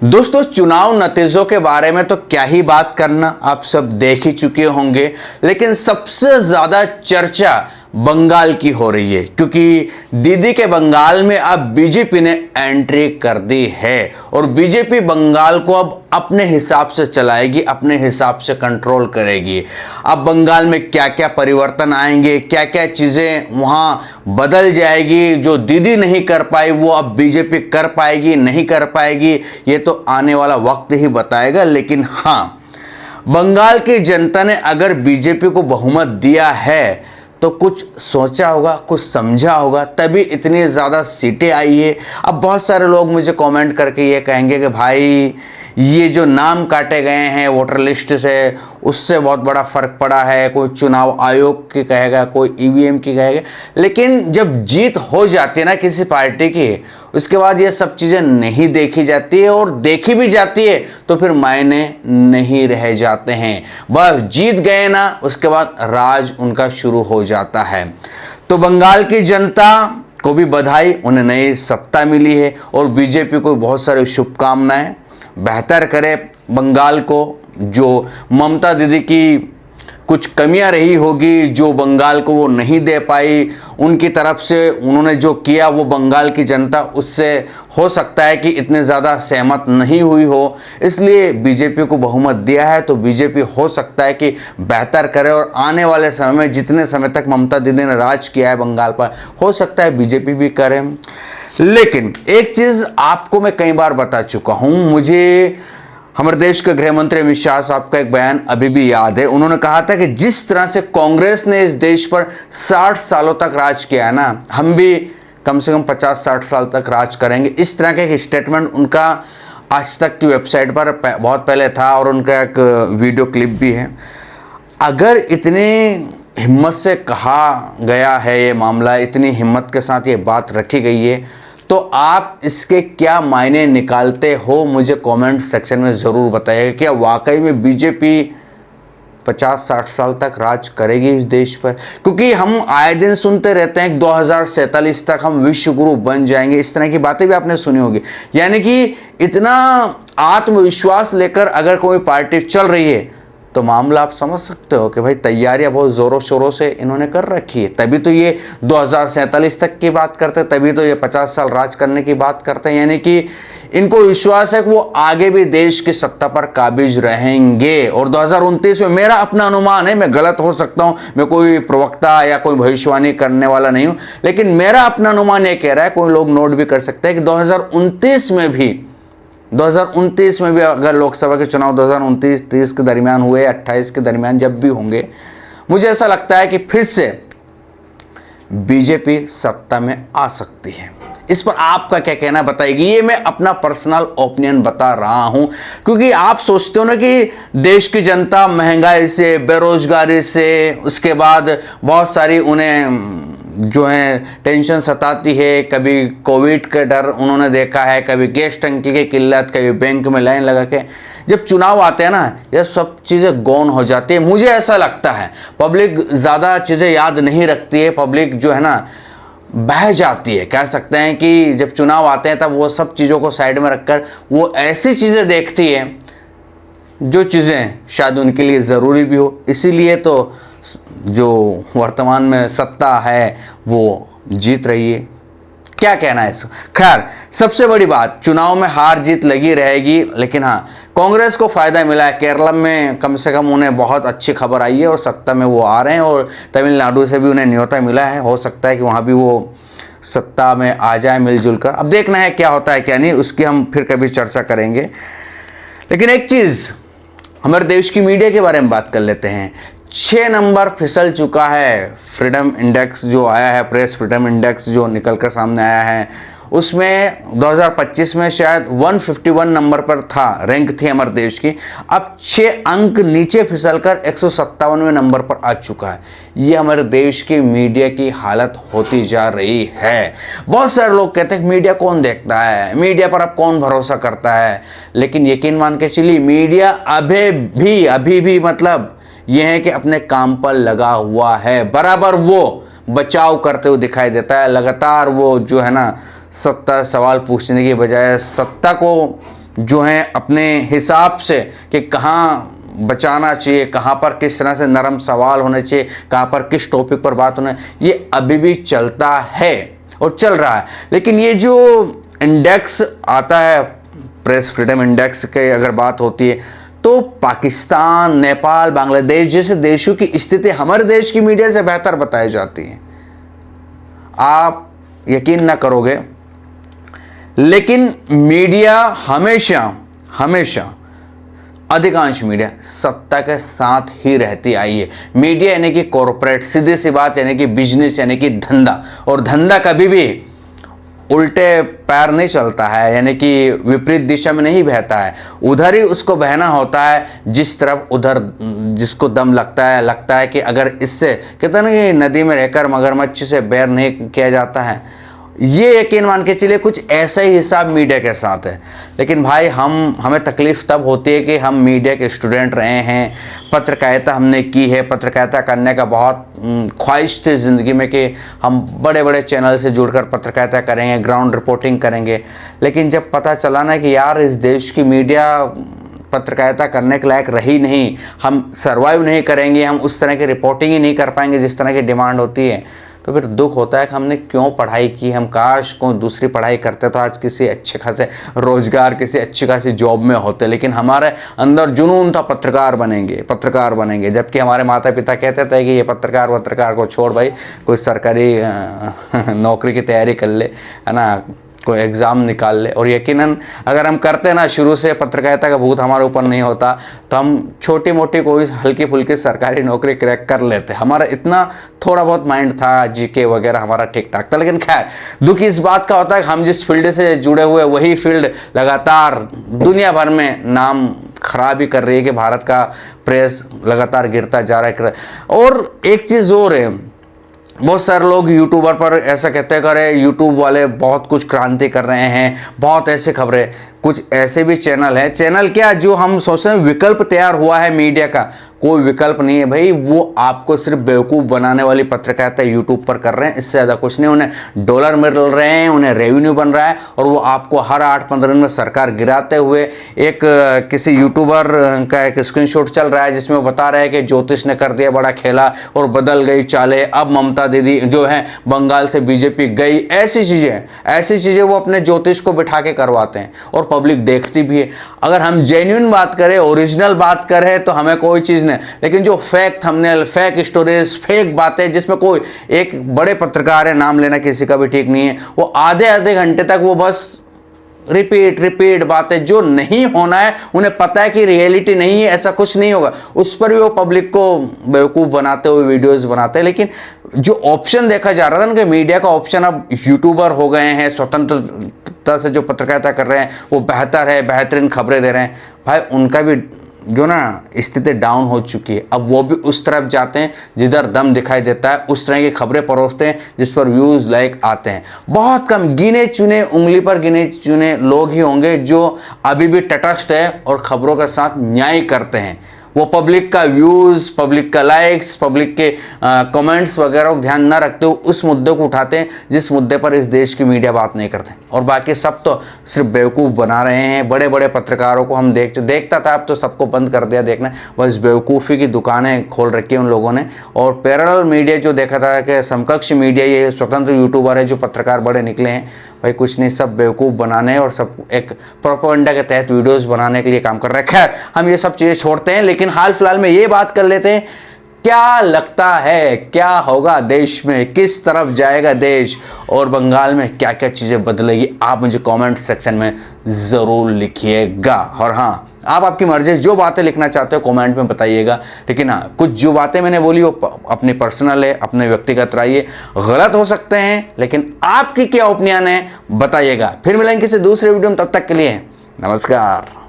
दोस्तों, चुनाव नतीजों के बारे में तो क्या ही बात करना, आप सब देख ही चुके होंगे। लेकिन सबसे ज्यादा चर्चा बंगाल की हो रही है, क्योंकि दीदी के बंगाल में अब बीजेपी ने एंट्री कर दी है और बीजेपी बंगाल को अब अपने हिसाब से चलाएगी, अपने हिसाब से कंट्रोल करेगी। अब बंगाल में क्या क्या परिवर्तन आएंगे, क्या क्या चीजें वहां बदल जाएगी, जो दीदी नहीं कर पाई वो अब बीजेपी कर पाएगी, नहीं कर पाएगी, ये तो आने वाला वक्त ही बताएगा। लेकिन हां, बंगाल की जनता ने अगर बीजेपी को बहुमत दिया है तो कुछ सोचा होगा, कुछ समझा होगा, तभी इतनी ज़्यादा सीटें आई है। अब बहुत सारे लोग मुझे कमेंट करके ये कहेंगे कि भाई ये जो नाम काटे गए हैं वोटर लिस्ट से, उससे बहुत बड़ा फर्क पड़ा है। कोई चुनाव आयोग की कहेगा, कोई ईवीएम की कहेगा। लेकिन जब जीत हो जाती है ना किसी पार्टी की, उसके बाद ये सब चीज़ें नहीं देखी जाती है, और देखी भी जाती है तो फिर मायने नहीं रह जाते हैं। बस जीत गए ना, उसके बाद राज उनका शुरू हो जाता है। तो बंगाल की जनता को भी बधाई, उन्हें नई सत्ता मिली है और बीजेपी को बहुत सारी शुभकामनाएं। बेहतर करे बंगाल को, जो ममता दीदी की कुछ कमियां रही होगी जो बंगाल को वो नहीं दे पाई, उनकी तरफ से उन्होंने जो किया वो बंगाल की जनता उससे हो सकता है कि इतने ज़्यादा सहमत नहीं हुई हो, इसलिए बीजेपी को बहुमत दिया है। तो बीजेपी हो सकता है कि बेहतर करे और आने वाले समय में जितने समय तक ममता दीदी ने राज किया है बंगाल पर, हो सकता है बीजेपी भी करे। लेकिन एक चीज़ आपको मैं कई बार बता चुका हूं, मुझे हमारे देश के गृह मंत्री अमित शाह साहब का एक बयान अभी भी याद है। उन्होंने कहा था कि जिस तरह से कांग्रेस ने इस देश पर 60 सालों तक राज किया है ना, हम भी कम से कम 50-60 साल तक राज करेंगे। इस तरह का एक स्टेटमेंट उनका आज तक की वेबसाइट पर बहुत पहले था और उनका एक वीडियो क्लिप भी है। अगर इतने हिम्मत से कहा गया है ये मामला, इतनी हिम्मत के साथ ये बात रखी गई है, तो आप इसके क्या मायने निकालते हो, मुझे कमेंट सेक्शन में ज़रूर बताइएगा। क्या वाकई में बीजेपी 50-60 साल तक राज करेगी इस देश पर? क्योंकि हम आए दिन सुनते रहते हैं कि 2047 तक हम विश्व गुरु बन जाएंगे, इस तरह की बातें भी आपने सुनी होगी। यानी कि इतना आत्मविश्वास लेकर अगर कोई पार्टी चल रही है तो मामला आप समझ सकते हो कि भाई तैयारियां बहुत ज़ोरों शोरों से इन्होंने कर रखी है। तभी तो ये 2047 तक की बात करते हैं, तभी तो ये 50 साल राज करने की बात करते हैं। यानी कि इनको विश्वास है कि वो आगे भी देश की सत्ता पर काबिज रहेंगे। और 2029 में, मेरा अपना अनुमान है, मैं गलत हो सकता हूं, मैं कोई प्रवक्ता या कोई भविष्यवाणी करने वाला नहीं हूं, लेकिन मेरा अपना अनुमान ये कह रहा है, कोई लोग नोट भी कर सकते हैं कि 2029 में भी अगर लोकसभा के चुनाव 2029-30 के दरमियान हुए, 28 के दरमियान जब भी होंगे, मुझे ऐसा लगता है कि फिर से बीजेपी सत्ता में आ सकती है। इस पर आपका क्या कहना बताइए। ये मैं अपना पर्सनल ओपिनियन बता रहा हूं, क्योंकि आप सोचते हो ना कि देश की जनता महंगाई से, बेरोजगारी से, उसके बाद बहुत सारी उन्हें जो है टेंशन सताती है। कभी कोविड का डर उन्होंने देखा है, कभी गैस टंकी की किल्लत, कभी बैंक में लाइन लगा के। जब चुनाव आते हैं ना, ये सब चीज़ें गौन हो जाती है। मुझे ऐसा लगता है पब्लिक ज़्यादा चीज़ें याद नहीं रखती है, पब्लिक जो है ना बह जाती है। कह सकते हैं कि जब चुनाव आते हैं तब वो सब चीज़ों को साइड में रखकर वो ऐसी चीज़ें देखती है जो चीज़ें शायद उनके लिए ज़रूरी भी हो। इसीलिए तो जो वर्तमान में सत्ता है वो जीत रही है। क्या कहना है इसको? खैर, सबसे बड़ी बात, चुनाव में हार जीत लगी रहेगी, लेकिन हाँ, कांग्रेस को फायदा मिला है। केरल में कम से कम उन्हें बहुत अच्छी खबर आई है और सत्ता में वो आ रहे हैं, और तमिलनाडु से भी उन्हें न्योता मिला है। हो सकता है कि वहाँ भी वो सत्ता में आ जाए मिलजुल कर। अब देखना है क्या होता है क्या नहीं, उसकी हम फिर कभी चर्चा करेंगे। लेकिन एक चीज़, हमारे देश की मीडिया के बारे में बात कर लेते हैं। 6 नंबर फिसल चुका है फ्रीडम इंडेक्स जो आया है, प्रेस फ्रीडम इंडेक्स जो निकल कर सामने आया है, उसमें 2025 में शायद 151 नंबर पर था, रैंक थी हमारे देश की। अब 6 अंक नीचे फिसलकर 157वें नंबर पर आ चुका है। ये हमारे देश की मीडिया की हालत होती जा रही है। बहुत सारे लोग कहते हैं मीडिया कौन देखता है, मीडिया पर अब कौन भरोसा करता है, लेकिन यकीन मान के चलिए मीडिया अभी भी मतलब यह है कि अपने काम पर लगा हुआ है। बराबर वो बचाव करते हुए दिखाई देता है। लगातार वो जो है ना सत्ता सवाल पूछने की बजाय सत्ता को जो हैं अपने हिसाब से कि कहाँ बचाना चाहिए, कहाँ पर किस तरह से नरम सवाल होने चाहिए, कहाँ पर किस टॉपिक पर बात होना, ये अभी भी चलता है और चल रहा है। लेकिन ये जो इंडेक्स आता है, प्रेस फ्रीडम इंडेक्स की अगर बात होती है, तो पाकिस्तान, नेपाल, बांग्लादेश जैसे देशों की स्थिति हमारे देश की मीडिया से बेहतर बताई जाती है। आप यकीन ना करोगे, लेकिन मीडिया हमेशा अधिकांश मीडिया सत्ता के साथ ही रहती आई है। मीडिया यानी कि कॉरपोरेट, सीधी सी बात, यानी कि बिजनेस, यानी कि धंधा, और धंधा कभी भी उल्टे पैर नहीं चलता है, यानी कि विपरीत दिशा में नहीं बहता है। उधर ही उसको बहना होता है जिस तरफ उधर जिसको दम लगता है कि अगर इससे कहते हैं ना कि नदी में रहकर मगरमच्छ से बैर नहीं किया जाता है, ये यकीन मान के चलिए कुछ ऐसा ही हिसाब मीडिया के साथ है। लेकिन भाई हमें तकलीफ तब होती है कि हम मीडिया के स्टूडेंट रहे हैं, पत्रकारिता हमने की है, पत्रकारिता करने का बहुत ख्वाहिश थी ज़िंदगी में कि हम बड़े बड़े चैनल से जुड़कर पत्रकारिता करेंगे, ग्राउंड रिपोर्टिंग करेंगे। लेकिन जब पता चला ना कि यार इस देश की मीडिया पत्रकारिता करने के लायक रही नहीं, हम सर्वाइव नहीं करेंगे, हम उस तरह की रिपोर्टिंग ही नहीं कर पाएंगे जिस तरह की डिमांड होती है, तो फिर दुख होता है कि हमने क्यों पढ़ाई की। हम काश कोई दूसरी पढ़ाई करते तो आज किसी अच्छे खासे रोजगार, किसी अच्छी खासी जॉब में होते। लेकिन हमारे अंदर जुनून था पत्रकार बनेंगे, जबकि हमारे माता पिता कहते थे कि ये पत्रकार को छोड़ भाई, कोई सरकारी नौकरी की तैयारी कर ले, है ना, कोई एग्ज़ाम निकाल ले। और यकीनन अगर हम करते ना, शुरू से पत्रकारिता का भूत हमारे ऊपर नहीं होता, तो हम छोटी मोटी कोई हल्की फुल्की सरकारी नौकरी क्रैक कर लेते। हमारा इतना थोड़ा बहुत माइंड था, जीके वगैरह हमारा ठीक ठाक था। लेकिन खैर, दुख इस बात का होता है कि हम जिस फील्ड से जुड़े हुए, वही फील्ड लगातार दुनिया भर में नाम खराब ही कर रही है कि भारत का प्रेस लगातार गिरता जा रहा है। और एक चीज़ और है, बहुत सारे लोग यूट्यूबर पर ऐसा कहते हैं कि अरे यूट्यूब वाले बहुत कुछ क्रांति कर रहे हैं, बहुत ऐसे खबरें। कुछ ऐसे भी चैनल क्या जो हम सोचते हैं विकल्प तैयार हुआ है मीडिया का, कोई विकल्प नहीं है भाई। वो आपको सिर्फ बेवकूफ़ बनाने वाली पत्रकारिता यूट्यूब पर कर रहे हैं, इससे ज़्यादा कुछ नहीं। उन्हें डॉलर मिल रहे हैं, उन्हें रेवेन्यू बन रहा है, और वो आपको हर 8-15 दिन में सरकार गिराते हुए एक किसी यूट्यूबर का एक स्क्रीनशॉट चल रहा है जिसमें वो बता रहे हैं कि ज्योतिष ने कर दिया बड़ा खेला और बदल गई चालें, अब ममता दीदी जो है बंगाल से बीजेपी गई। ऐसी चीज़ें वो अपने ज्योतिष को बिठा के करवाते हैं और पब्लिक देखती भी है। अगर हम जेन्युइन बात करें, ओरिजिनल बात करें, तो हमें कोई चीज़ नहीं। लेकिन जो fake thumbnail, fake stories, fake बातें, जिसमें कोई एक बड़े पत्रकार है, नाम लेना किसी का भी ठीक नहीं है, वो आधे घंटे तक वो बस रिपीट बातें, जो नहीं होना है, उन्हें पता है कि रियलिटी नहीं है, ऐसा कुछ नहीं होगा, उस पर भी वो पब्लिक को बेवकूफ़ बनाते हुए वीडियोस बनाते हैं। लेकिन जो ऑप्शन देखा जा रहा था ना कि मीडिया का ऑप्शन अब यूट्यूबर हो गए हैं, स्वतंत्रता से जो पत्रकारिता कर रहे हैं वो बेहतर है, बेहतरीन खबरें दे रहे हैं, भाई उनका भी जो ना स्थिति डाउन हो चुकी है। अब वो भी उस तरफ जाते हैं जिधर दम दिखाई देता है, उस तरह की खबरें परोसते हैं जिस पर व्यूज़ लाइक आते हैं। बहुत कम उंगली पर गिने चुने लोग ही होंगे जो अभी भी तटस्थ है और खबरों के साथ न्याय करते हैं। वो पब्लिक का व्यूज़, पब्लिक का लाइक्स, पब्लिक के कमेंट्स वगैरह को ध्यान न रखते हुए उस मुद्दे को उठाते हैं जिस मुद्दे पर इस देश की मीडिया बात नहीं करते, और बाकी सब तो सिर्फ बेवकूफ़ बना रहे हैं। बड़े बड़े पत्रकारों को हम देखता था, अब तो सबको बंद कर दिया देखना, बस बेवकूफ़ी की दुकानें खोल रखी हैं उन लोगों ने। और पैरेलल मीडिया जो देखा था कि समकक्ष मीडिया, ये स्वतंत्र यूट्यूबर है जो पत्रकार बड़े निकले हैं, भाई कुछ नहीं, सब बेवकूफ़ बनाने और सब एक प्रोपेगेंडा के तहत वीडियोस बनाने के लिए काम कर रहे हैं। खैर, हम ये सब चीज़ें छोड़ते हैं, लेकिन हाल फिलहाल में ये बात कर लेते हैं, क्या लगता है क्या होगा देश में, किस तरफ जाएगा देश, और बंगाल में क्या क्या चीज़ें बदलेगी? आप मुझे कमेंट सेक्शन में ज़रूर लिखिएगा। और हाँ, आप आपकी मर्जी जो बातें लिखना चाहते हो कमेंट में बताइएगा। लेकिन हाँ, कुछ जो बातें मैंने बोली वो अपनी पर्सनल है, अपने व्यक्तिगत राय है, गलत हो सकते हैं, लेकिन आपकी क्या ओपिनियन है बताइएगा। फिर मिलेंगे किसी दूसरे वीडियो में, तब तक के लिए नमस्कार।